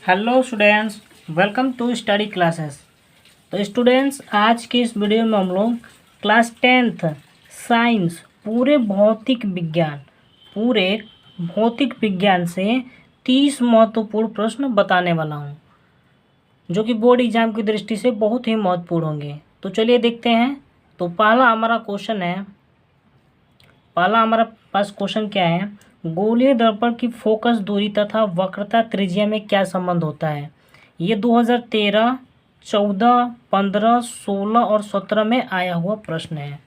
Hello students, welcome to study classes. तो students, आज के इस वीडियो में हम लोग क्लास 10th साइंस पूरे भौतिक विज्ञान से 30 महत्वपूर्ण प्रश्न बताने वाला हूं, जो कि बोर्ड एग्जाम की दृष्टि से बहुत ही महत्वपूर्ण होंगे। तो चलिए देखते हैं। तो पहला हमारा पास क्वेश्चन क्या है? गोलीय दर्पण की फोकस दूरी तथा वक्रता त्रिज्या में क्या संबंध होता है? ये 2013, 14, 15, 16 और 17 में आया हुआ प्रश्न है।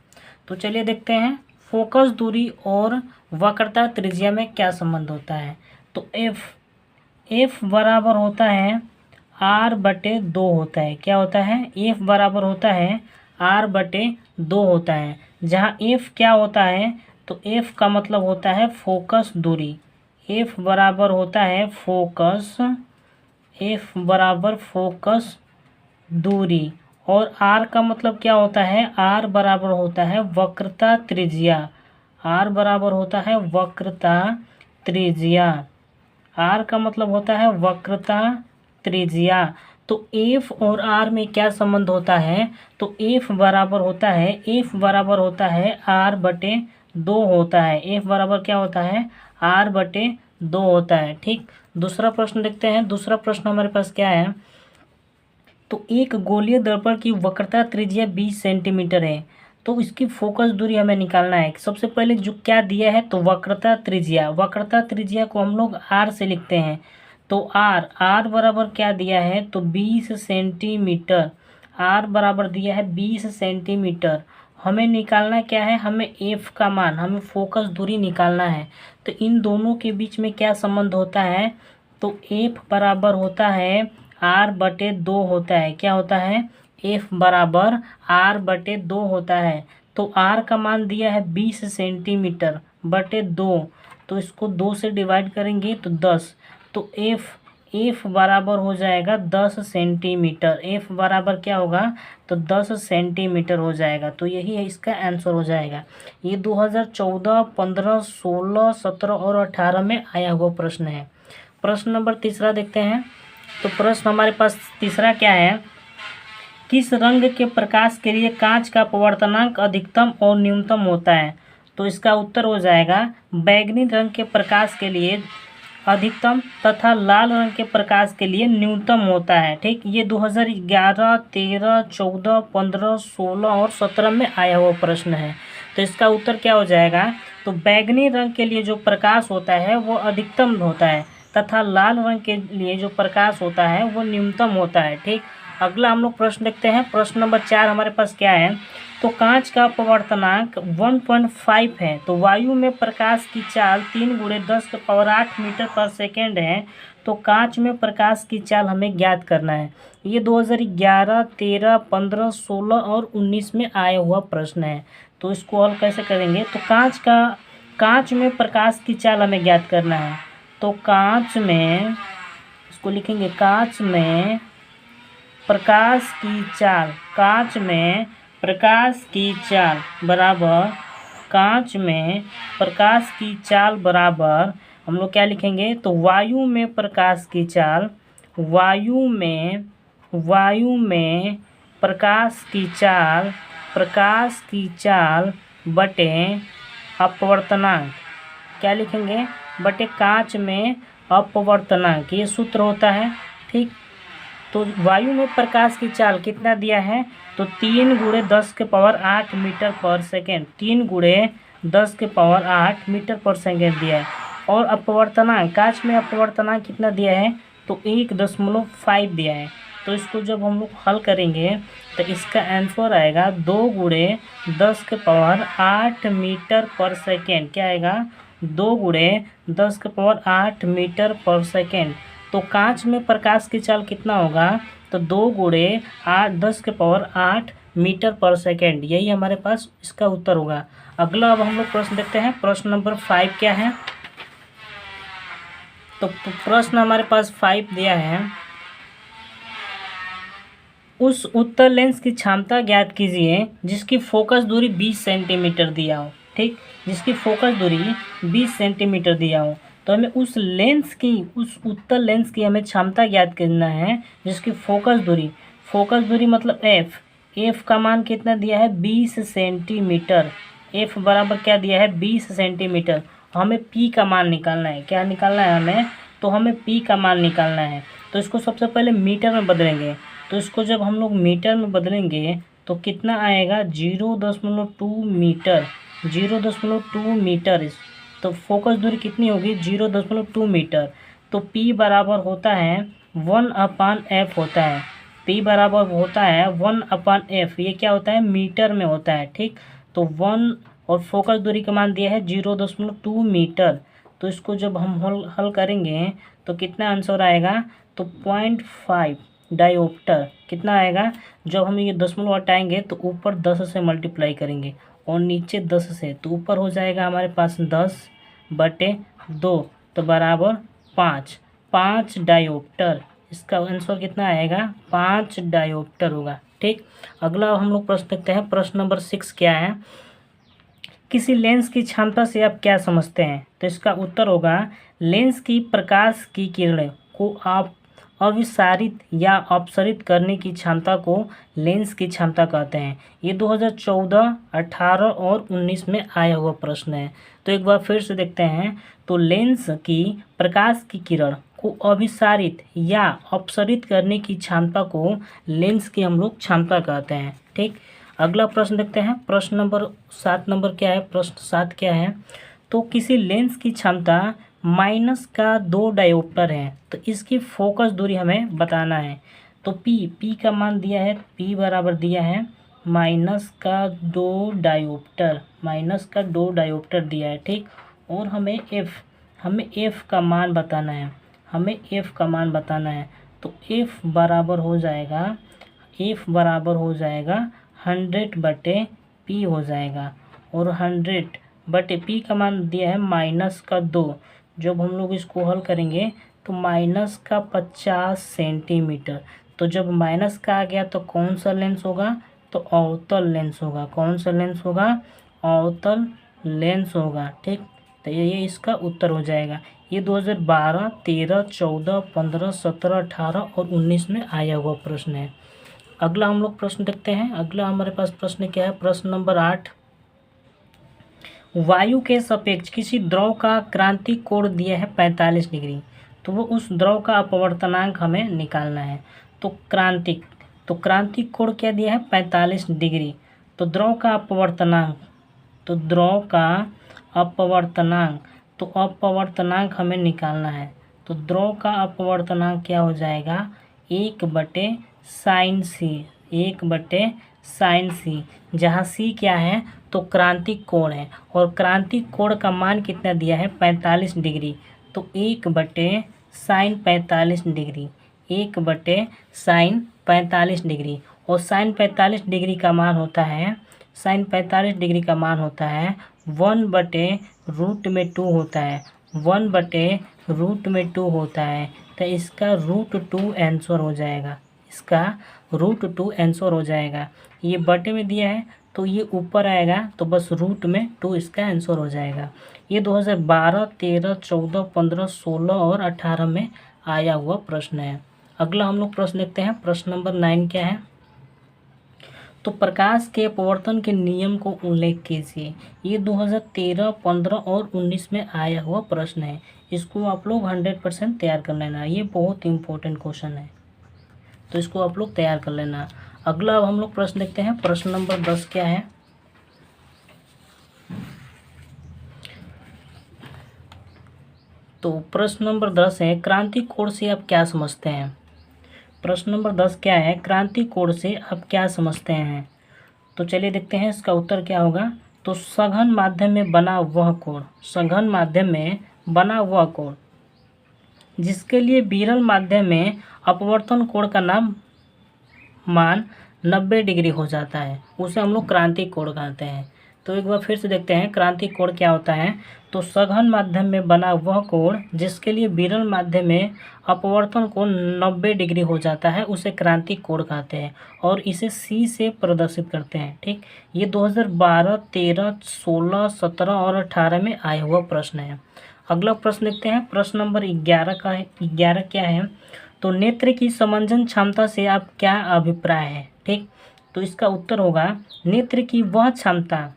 तो चलिए देखते हैं, फोकस दूरी और वक्रता त्रिज्या में क्या संबंध होता है। तो एफ बराबर होता है r/2 होता है। क्या होता है? एफ बराबर होता है r/2 होता है, जहाँ एफ क्या होता है? तो एफ का मतलब होता है फोकस दूरी। एफ बराबर होता है फोकस दूरी। और आर का मतलब क्या होता है? आर बराबर होता है वक्रता त्रिज्या। आर बराबर होता है वक्रता त्रिज्या। आर का मतलब होता है वक्रता त्रिज्या। तो एफ और आर में क्या संबंध होता है? तो एफ बराबर होता है r/2 होता है। एफ बराबर क्या होता है? r/2 होता है। ठीक, दूसरा प्रश्न देखते हैं। दूसरा प्रश्न हमारे पास क्या है? तो एक गोलीय दर्पण की वक्रता त्रिज्या 20 सेंटीमीटर है, तो इसकी फोकस दूरी हमें निकालना है। सबसे पहले जो क्या दिया है? तो वक्रता त्रिज्या को हम लोग r से लिखते हैं। तो r बराबर क्या दिया है? तो 20 सेंटीमीटर। r बराबर दिया है 20 सेंटीमीटर। हमें निकालना क्या है? हमें f का मान, हमें फोकस दूरी निकालना है। तो इन दोनों के बीच में क्या संबंध होता है? तो f बराबर होता है r/2 होता है। क्या होता है? f बराबर r/2 होता है। तो r का मान दिया है 20 सेंटीमीटर बटे 2, तो इसको 2 से डिवाइड करेंगे तो 10। तो f बराबर हो जाएगा 10 सेंटीमीटर। f बराबर क्या होगा? तो 10 सेंटीमीटर हो जाएगा। तो यही है, इसका आंसर हो जाएगा। ये 2014, 15, 16, 17 और 18 में आया हुआ प्रश्न है। प्रश्न नंबर तीसरा देखते हैं। तो प्रश्न हमारे पास तीसरा क्या है? किस रंग के प्रकाश के लिए कांच का अपवर्तनांक अधिकतम और न्यूनतम होता है? तो इसका उत्तर हो जाएगा बैंगनी रंग के प्रकाश के लिए अधिकतम तथा लाल रंग के प्रकाश के लिए न्यूनतम होता है। ठीक, ये 2011, 13, 14, 15, 16 और 17 में आया हुआ प्रश्न है। तो इसका उत्तर क्या हो जाएगा? तो बैंगनी रंग के लिए जो प्रकाश होता है वो अधिकतम होता है तथा लाल रंग के लिए जो प्रकाश होता है वो न्यूनतम होता है। ठीक, अगला हम लोग प्रश्न देखते हैं। प्रश्न नंबर 4 हमारे पास क्या है? तो कांच का अपवर्तनांक 1.5 है, तो वायु में प्रकाश की चाल 3 × 10⁸ मीटर पर सेकेंड है। तो कांच में प्रकाश की चाल हमें ज्ञात करना है। ये 2011, 13, 15, 16 और 19 में आया हुआ प्रश्न है। तो इसको हल कैसे करेंगे? तो कांच में प्रकाश की चाल हमें ज्ञात करना है। तो कांच में इसको लिखेंगे, कांच में प्रकाश की चाल बराबर हम लोग क्या लिखेंगे? तो वायु में प्रकाश की चाल बटे अपवर्तनांक, क्या लिखेंगे? बटे कांच में अपवर्तनांक, ये सूत्र होता है। ठीक, तो वायु में प्रकाश की चाल कितना दिया है? तो 3 × 10⁸ मीटर पर सेकेंड। 3 × 10⁸ मीटर पर सेकेंड दिया है। और अपवर्तनांक, कांच में अपवर्तनांक कितना दिया है? तो 1.5 दिया है। तो इसको जब हम लोग हल करेंगे तो इसका आंसर आएगा 2 × 10⁸ मीटर पर सेकेंड। क्या आएगा? 2 × 10⁸ मीटर पर सेकेंड। तो कांच में प्रकाश की चाल कितना होगा? तो 2 × 10⁸ मीटर पर सेकेंड। यही हमारे पास इसका उत्तर होगा। अगला अब हम लोग प्रश्न देखते हैं। प्रश्न नंबर 5 क्या है? तो प्रश्न हमारे पास 5 दिया है, उस उत्तल लेंस की क्षमता ज्ञात कीजिए जिसकी फोकस दूरी 20 सेंटीमीटर दिया हो। ठीक, जिसकी फोकस दूरी 20 सेंटीमीटर दिया हो। तो हमें उस लेंस की, उस उत्तल लेंस की हमें क्षमता ज्ञात करना है जिसकी फोकस दूरी मतलब एफ का मान कितना दिया है 20 सेंटीमीटर। एफ बराबर क्या दिया है 20 सेंटीमीटर। हमें पी का मान निकालना है। क्या निकालना है हमें? तो हमें पी का मान निकालना है। तो इसको सबसे पहले मीटर में बदलेंगे। तो इसको जब हम लोग मीटर में बदलेंगे तो कितना आएगा 0.2 मीटर। 0.2 मीटर। तो फोकस दूरी कितनी होगी 0.2 मीटर। तो P बराबर होता है 1/f होता है। P बराबर होता है 1/f। ये क्या होता है मीटर में होता है। ठीक, तो 1 और फोकस दूरी का मान दिया है 0.2 मीटर। तो इसको जब हम हल करेंगे तो कितना आंसर आएगा? तो 0.5 डायोप्टर। कितना आएगा? जब हम ये दशमलव हटाएंगे तो ऊपर 10 से मल्टीप्लाई करेंगे और नीचे 10 से, तो ऊपर हो जाएगा हमारे पास 10/2 तो बराबर 5 डायोप्टर। इसका आंसर कितना आएगा? 5 डायोप्टर होगा। ठीक, अगला हम लोग प्रश्न देखते हैं। प्रश्न नंबर 6 क्या है? किसी लेंस की क्षमता से आप क्या समझते हैं? तो इसका उत्तर होगा लेंस की प्रकाश की किरणें को आप अविसारित या अपसरित करने की क्षमता को लेंस की क्षमता कहते हैं। ये 2014, 18 और 19 में आया हुआ प्रश्न है। तो एक बार फिर से देखते हैं। तो लेंस की प्रकाश की किरण को अभिसारित या अपसरित करने की क्षमता को लेंस की हम लोग क्षमता कहते हैं। ठीक, अगला प्रश्न देखते हैं। प्रश्न नंबर 7 क्या है? प्रश्न 7 क्या है? तो किसी लेंस की क्षमता -2 डायोप्टर है तो इसकी फोकस दूरी हमें बताना है। तो पी का मान दिया है, पी बराबर दिया है -2 डायोप्टर दिया है। ठीक, और हमें एफ का मान बताना है। तो एफ बराबर हो जाएगा 100/p हो जाएगा। और 100/p का मान दिया है -2। जब हम लोग इसको हल करेंगे तो -50 सेंटीमीटर। तो जब माइनस का आ गया तो कौन सा लेंस होगा? तो अवतल लेंस होगा। कौन सा लेंस होगा? अवतल लेंस होगा। ठीक, तो ये इसका उत्तर हो जाएगा। ये 2012, 13, 14, 15, 17, 18 और 19 में आया हुआ प्रश्न है। अगला हम लोग प्रश्न देखते हैं। अगला हमारे पास प्रश्न क्या है? प्रश्न नंबर 8। वायु के सापेक्ष किसी द्रव का क्रांतिक कोण दिया है 45 डिग्री। तो वो उस द्रव का अपवर्तनांक हमें निकालना है। तो क्रांतिक कोण क्या दिया है? 45 डिग्री। तो द्रव का अपवर्तनांक हमें निकालना है। तो द्रव का अपवर्तनांक क्या हो जाएगा? 1/sin c, जहाँ c क्या है? तो क्रांतिक कोण है और क्रांतिक कोण का मान कितना दिया है? 45 डिग्री। तो 1/sin 45 डिग्री, 1/sin 45 डिग्री। और sin 45 डिग्री का मान होता है 1/√2 होता है। 1/√2 होता है। तो इसका √2 आंसर हो जाएगा। √2 आंसर हो जाएगा। ये बटे में दिया है तो ये ऊपर आएगा तो बस √2 इसका आंसर हो जाएगा। ये 2012, 13, 14, 15, 16 और 18 में आया हुआ प्रश्न है। अगला हम लोग प्रश्न देखते हैं। प्रश्न नंबर 9 क्या है? तो प्रकाश के अपवर्तन के नियम को उल्लेख कीजिए। ये 2013, 15 और 19 में आया हुआ प्रश्न है। इसको आप लोग 100% तैयार कर लेना। ये बहुत इंपॉर्टेंट क्वेश्चन है, तो इसको आप लोग तैयार कर लेना। अगला अब हम लोग प्रश्न देखते हैं। प्रश्न नंबर 10 क्या है? तो प्रश्न नंबर 10 है क्रांतिक कोण से आप क्या समझते हैं? प्रश्न नंबर 10 क्या है? क्रांतिक कोण से आप क्या समझते हैं? तो चलिए देखते हैं इसका उत्तर क्या होगा। तो सघन माध्यम में बना वह कोण जिसके लिए विरल माध्यम में अपवर्तन कोण का मान 90 डिग्री हो जाता है, उसे हम लोग क्रांतिक कोण कहते हैं। तो एक बार फिर से देखते हैं क्रांतिक कोण क्या होता है। तो सघन माध्यम में बना वह कोण जिसके लिए विरल माध्यम में अपवर्तन कोण 90 डिग्री हो जाता है, उसे क्रांतिक कोण कहते हैं और इसे C से प्रदर्शित करते हैं। ठीक, ये 2012, 13, 16, 17 और 18 में आया हुआ प्रश्न है। अगला प्रश्न देखते हैं, प्रश्न नंबर 11 का है। 11 क्या है, तो नेत्र की समंजन क्षमता से आप क्या अभिप्राय है। ठीक, तो इसका उत्तर होगा नेत्र की वह क्षमता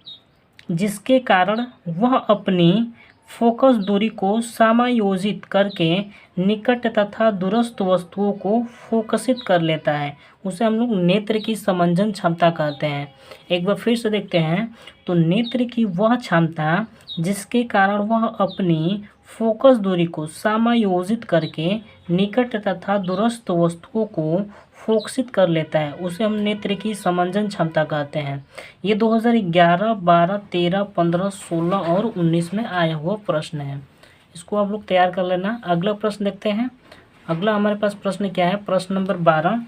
जिसके कारण वह अपनी फोकस दूरी को समायोजित करके निकट तथा दूरस्थ वस्तुओं को फोकसित कर लेता है, उसे हम लोग नेत्र की समंजन क्षमता कहते हैं। एक बार फिर से देखते हैं, तो नेत्र की वह क्षमता जिसके कारण वह अपनी फोकस दूरी को समायोजित करके निकट तथा दूरस्थ वस्तुओं को फोकसित कर लेता है, उसे हम नेत्र की समंजन क्षमता कहते हैं। ये 2011, 12, 13, 15, 16 और 19 में आया हुआ प्रश्न है। इसको आप लोग तैयार कर लेना। अगला प्रश्न देखते हैं। अगला हमारे पास प्रश्न क्या है, प्रश्न नंबर 12।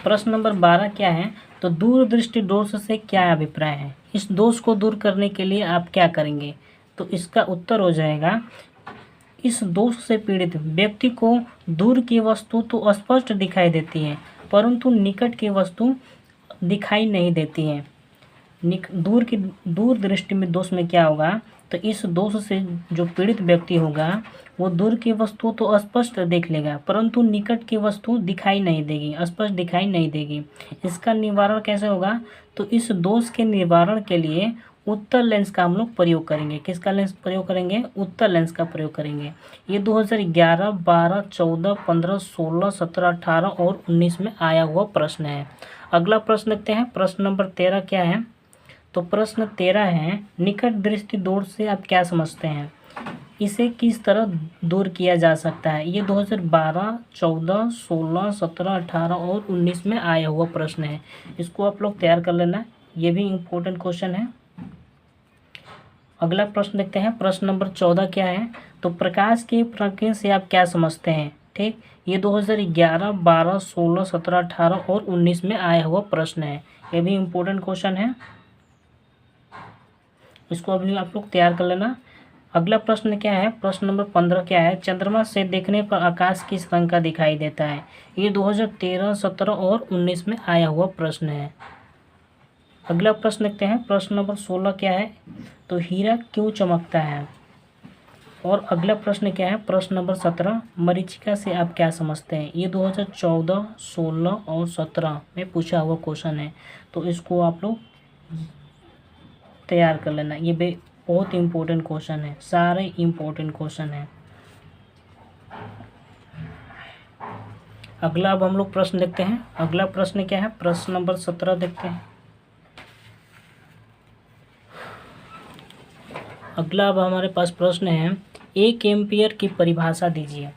प्रश्न नंबर 12 क्या है, तो दूरदृष्टि दोष से क्या अभिप्राय है। इस दोष को दूर करने के लिए आप क्या करेंगे, तो इसका उत्तर हो जाएगा, इस दोष से पीड़ित व्यक्ति को दूर की वस्तु तो स्पष्ट दिखाई देती है परंतु निकट की वस्तु दिखाई नहीं देती है। दूर दृष्टि में दोष में क्या होगा, तो इस दोष से जो पीड़ित व्यक्ति होगा वो दूर की वस्तु तो स्पष्ट देख लेगा परंतु निकट की वस्तु दिखाई नहीं देगी, स्पष्ट दिखाई नहीं देगी। इसका निवारण कैसे होगा, तो इस दोष के निवारण के लिए उत्तल लेंस का हम लोग प्रयोग करेंगे। किसका लेंस प्रयोग करेंगे, उत्तल लेंस का प्रयोग करेंगे। ये 2011, 12, 14, 15, 16, 17, 18 और 19 में आया हुआ प्रश्न है। अगला प्रश्न देखते हैं, प्रश्न नंबर 13 क्या है, तो प्रश्न 13 है, निकट दृष्टि दोष से आप क्या समझते हैं, इसे किस तरह दूर किया जा सकता है। ये 2012, 14, 16, 17, 18 और 19 में आया हुआ प्रश्न है। इसको आप लोग तैयार कर लेना, ये भी इम्पोर्टेंट क्वेश्चन है। अगला प्रश्न देखते हैं, प्रश्न नंबर 14 क्या है, तो प्रकाश के प्रकीर्णन से आप क्या समझते हैं। ठीक, ये 2011, 12, 16, 17, 18 और 19 में आया हुआ प्रश्न है। ये भी इम्पोर्टेंट क्वेश्चन है, इसको अभी आप लोग तैयार कर लेना। अगला प्रश्न क्या है, प्रश्न नंबर 15 क्या है, चंद्रमा से देखने पर आकाश किस रंग का दिखाई देता है। ये 2013, 17 और 19 में आया हुआ प्रश्न है। अगला प्रश्न देखते हैं, प्रश्न नंबर 16 क्या है, तो हीरा क्यों चमकता है। और अगला प्रश्न क्या है, प्रश्न नंबर 17, मरीचिका से आप क्या समझते हैं। ये 2014, 16 और 17 में पूछा हुआ क्वेश्चन है, तो इसको आप लोग तैयार कर लेना। ये बहुत इम्पोर्टेंट क्वेश्चन है, सारे इम्पोर्टेंट क्वेश्चन है। अगला अब हम लोग प्रश्न देखते हैं। अगला प्रश्न क्या है, प्रश्न नंबर 17 देखते हैं। अगला अब हमारे पास प्रश्न है, 1 एम्पियर की परिभाषा दीजिए।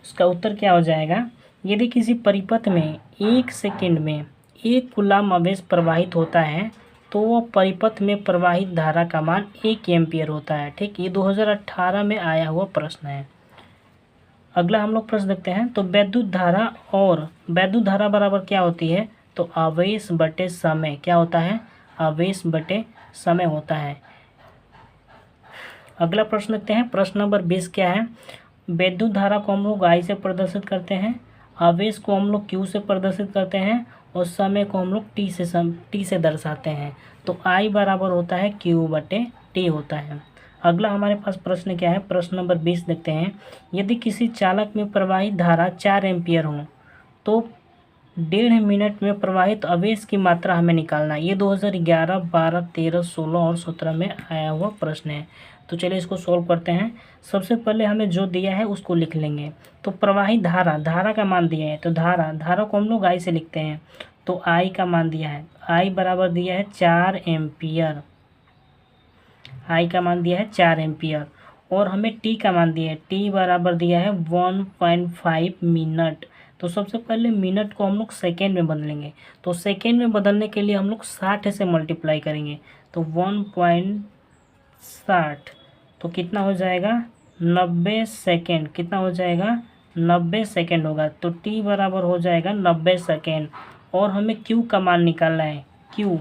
इसका उत्तर क्या हो जाएगा, यदि किसी परिपथ में 1 सेकंड में 1 कूलाम आवेश प्रवाहित होता है तो वह परिपथ में प्रवाहित धारा का मान 1 एम्पियर होता है। ठीक, ये 2018 में आया हुआ प्रश्न है। अगला हम लोग प्रश्न देखते हैं, तो वैद्युत धारा और वैद्युत धारा बराबर क्या होती है, तो आवेश बटे समय क्या होता है, आवेश बटे समय होता है। अगला प्रश्न देखते हैं, प्रश्न नंबर 20 क्या है, वैद्युत धारा को हम लोग I से प्रदर्शित करते हैं, आवेश को हम लोग Q से प्रदर्शित करते हैं और समय को हम लोग T से दर्शाते हैं। तो I बराबर होता है Q बटे T होता है। अगला हमारे पास प्रश्न क्या है, प्रश्न नंबर 20 देखते हैं, यदि किसी चालक में प्रवाहित धारा 4 एम्पियर हो तो 1.5 मिनट में प्रवाहित आवेश की मात्रा हमें निकालना है। ये 2011, 12, 13, 16 और 17 में आया हुआ प्रश्न है। तो चलिए इसको सॉल्व करते हैं। सबसे पहले हमें जो दिया है उसको लिख लेंगे। तो प्रवाहित धारा का मान दिया है, तो धारा को हम लोग I से लिखते हैं। तो I का मान दिया है, I बराबर दिया है 4 एम्पियर, I का मान दिया है 4 एम्पियर और हमें T का मान दिया है, T बराबर दिया है 1.5 मिनट। तो सबसे पहले मिनट को हम लोग सेकेंड में बदलेंगे। तो सेकेंड में बदलने के लिए हम लोग 60 से मल्टीप्लाई करेंगे, तो 1.60 तो कितना हो जाएगा 90 सेकेंड, कितना हो जाएगा 90 सेकेंड होगा। तो T बराबर हो जाएगा 90 सेकेंड और हमें Q का मान निकालना है, Q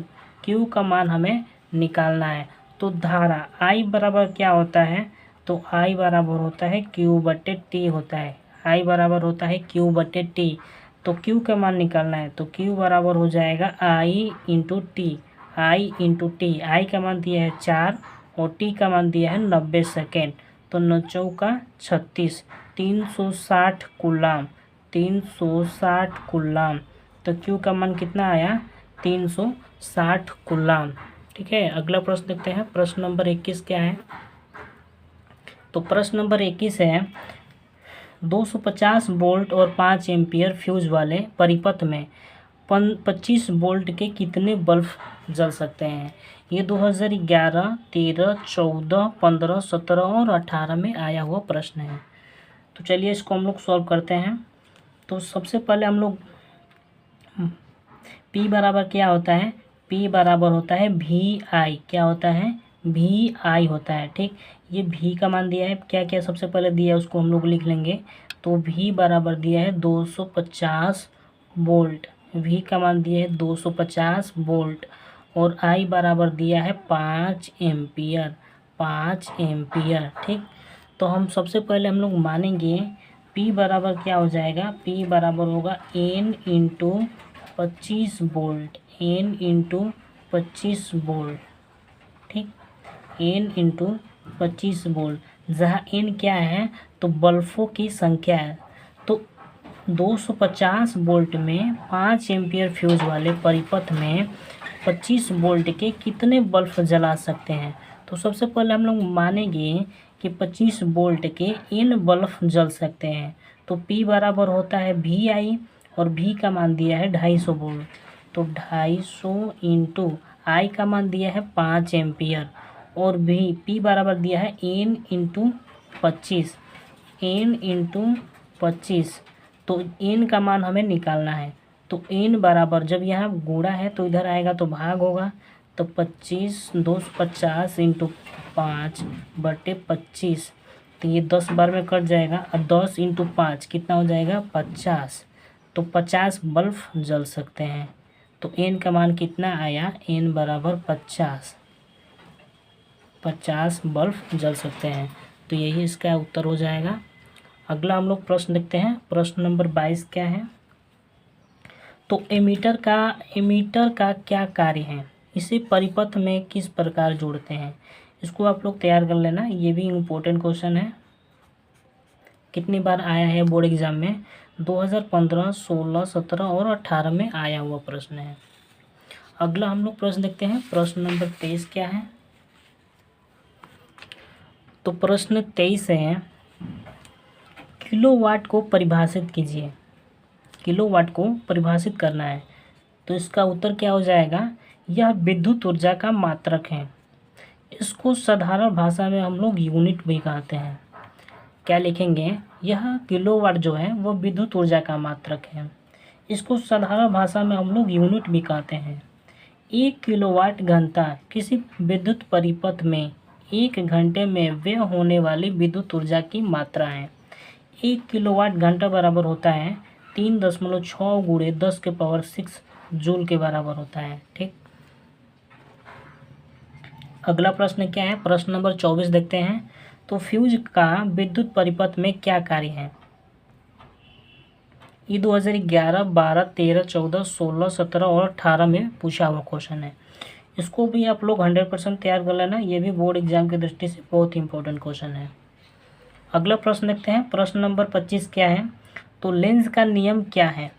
का मान हमें निकालना है। तो धारा I बराबर क्या होता है, तो I बराबर होता है Q बटे T होता है, I बराबर होता है Q बटे T। तो Q का मान निकालना है, तो Q बराबर हो जाएगा I into T, I into T। I का मान दिया है 4 और टी का मान दिया है 90 सेकेंड। तो 9 चौका 36, 360 कूलाम, 360 कूलाम। तो क्यू का मान कितना आया? 360 कूलाम। ठीक है, अगला प्रश्न देखते हैं। प्रश्न नंबर 21 क्या है? तो प्रश्न नंबर 21 है 250 वोल्ट और 5 एम्पियर फ्यूज वाले परिपथ में 25 वोल्ट के कितने बल्ब जल सकते हैं? ये 2011, 13, 14, 15, 17 और 18 में आया हुआ प्रश्न है। तो चलिए इसको हम लोग सॉल्व करते हैं। तो सबसे पहले हम लोग P बराबर क्या होता है? P बराबर होता है VI। क्या होता है? VI होता है। ठीक, ये V का मान दिया है, क्या क्या सबसे पहले दिया है उसको हम लोग लिख लेंगे। तो V बराबर दिया है 250 वोल्ट, V का मान दिया है 250 वोल्ट, और I बराबर दिया है 5 एम्पियर, 5 एम्पियर। ठीक, तो हम सबसे पहले हम लोग मानेंगे P बराबर क्या हो जाएगा? P बराबर होगा N into 25 volt, N into 25 volt. ठीक, N इंटू 25 वोल्ट, जहाँ N क्या है? तो बल्बों की संख्या है। तो 250 वोल्ट में 5 एम्पियर फ्यूज वाले परिपथ में 25 वोल्ट के कितने बल्ब जला सकते हैं? तो सबसे पहले हम लोग मानेंगे कि 25 वोल्ट के N बल्ब जल सकते हैं। तो P बराबर होता है VI, और V का मान दिया है 250 वोल्ट। तो 250 इंटू I का मान दिया है 5 एम्पियर, और P बराबर दिया है N इंटू 25, N इंटू 25। तो N का मान हमें निकालना है। तो N बराबर, जब यहाँ गुणा है तो इधर आएगा तो भाग होगा। तो 250 इंटू 5/25, तो ये 10 बार में कट जाएगा। और 10 इंटू 5 कितना हो जाएगा? 50। तो 50 बल्ब जल सकते हैं। तो N का मान कितना आया? N बराबर 50, 50 बल्ब जल सकते हैं। तो यही इसका उत्तर हो जाएगा। अगला हम लोग प्रश्न देखते हैं। प्रश्न नंबर 22 क्या है? तो एमीटर का क्या कार्य है? इसे परिपथ में किस प्रकार जोड़ते हैं? इसको आप लोग तैयार कर लेना, ये भी इम्पोर्टेंट क्वेश्चन है। कितनी बार आया है बोर्ड एग्जाम में? 2015, 16, 17 और 18 में आया हुआ प्रश्न है। अगला हम लोग प्रश्न देखते हैं। प्रश्न नंबर 23 क्या है? तो प्रश्न 23 है किलोवाट को परिभाषित कीजिए। किलोवाट को परिभाषित करना है। तो इसका उत्तर क्या हो जाएगा? यह विद्युत ऊर्जा का मात्रक है। इसको साधारण भाषा में हम लोग यूनिट भी कहते हैं। क्या लिखेंगे? यह किलोवाट जो है वो विद्युत ऊर्जा का मात्रक है। इसको साधारण भाषा में हम लोग यूनिट भी कहते हैं। 1 किलोवाट घंटा किसी विद्युत परिपथ में 1 घंटे में व्यय होने वाली विद्युत ऊर्जा की मात्रा है। 1 किलोवाट घंटा बराबर होता है 3.6 गुणे 10⁻6 जूल के बराबर होता है। ठीक, अगला प्रश्न क्या है? प्रश्न नंबर 24 देखते हैं। तो फ्यूज का विद्युत परिपथ में क्या कार्य है? ये 2011, 12, 13, 14, 16, 17 और 18 में पूछा हुआ क्वेश्चन है। इसको भी आप लोग 100% तैयार कर लेना, ये भी बोर्ड एग्जाम की दृष्टि से बहुत इंपॉर्टेंट क्वेश्चन है। अगला प्रश्न देखते हैं। प्रश्न नंबर 25 क्या है? तो लेंज का नियम क्या है?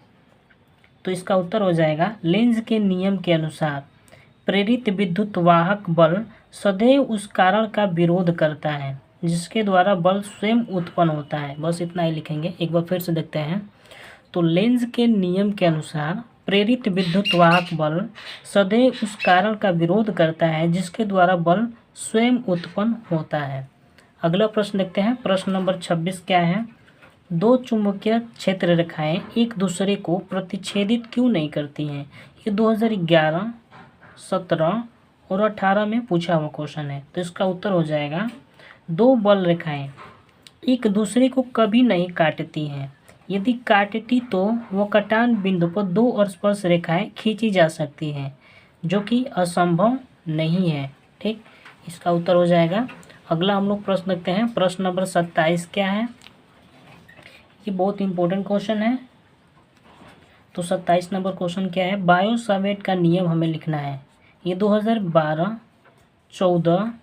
तो इसका उत्तर हो जाएगा लेंज के नियम के अनुसार प्रेरित विद्युत वाहक बल सदैव उस कारण का विरोध करता है जिसके द्वारा बल स्वयं उत्पन्न होता है। बस इतना ही लिखेंगे। एक बार फिर से देखते हैं। तो लेंज के नियम के अनुसार प्रेरित विद्युत वाहक बल सदैव उस कारण का विरोध करता है जिसके द्वारा बल स्वयं उत्पन्न होता है। अगला प्रश्न देखते हैं। प्रश्न नंबर 26 क्या है? दो चुंबकीय क्षेत्र रेखाएं एक दूसरे को प्रतिच्छेदित क्यों नहीं करती हैं? ये 2011, 17 और 18 में पूछा हुआ क्वेश्चन है। तो इसका उत्तर हो जाएगा दो बल रेखाएं एक दूसरे को कभी नहीं काटती हैं। यदि काटती तो वो कटान बिंदु पर दो स्पर्श रेखाएं खींची जा सकती हैं, जो कि असंभव नहीं है। ठीक, इसका उत्तर हो जाएगा। अगला हम लोग प्रश्न देखते हैं। प्रश्न नंबर 27 क्या है? ये बहुत इंपॉर्टेंट क्वेश्चन है। तो 27 नंबर क्वेश्चन क्या है? बायो सावेट का नियम हमें लिखना है। ये 2012, 14,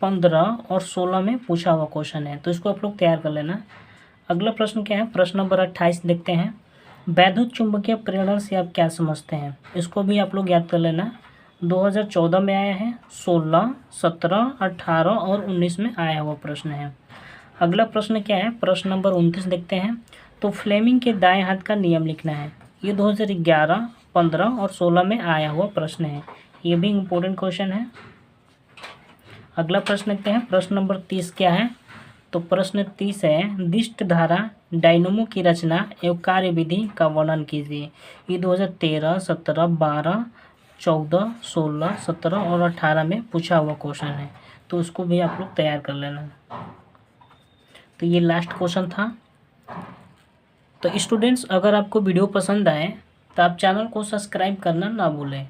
15 और 16 में पूछा हुआ क्वेश्चन है, तो इसको आप लोग तैयार कर लेना। अगला प्रश्न क्या है, प्रश्न नंबर 28 देखते हैं। वैद्युत चुंबकीय प्रेरण से आप क्या समझते हैं, इसको भी आप लोग याद कर लेना। 2014 में आया है, 16, 17, 18 और 19 में आया हुआ प्रश्न है। अगला प्रश्न क्या है, प्रश्न नंबर 29 देखते हैं। तो फ्लेमिंग के दाएं हाथ का नियम लिखना है, ये 2011, 15 और 16 में आया हुआ प्रश्न है, ये भी इम्पोर्टेंट क्वेश्चन है। अगला प्रश्न देखते हैं, प्रश्न नंबर 30 क्या है। तो प्रश्न 30 है, दिष्ट धारा डायनमो की रचना एवं कार्यविधि का वर्णन कीजिए। ये 2013, 17, 12, 14, 16, 17 और 18 में पूछा हुआ क्वेश्चन है, तो उसको भी आप लोग तैयार कर लेना। तो ये लास्ट क्वेश्चन था। तो स्टूडेंट्स, अगर आपको वीडियो पसंद आए तो आप चैनल को सब्सक्राइब करना ना भूलें।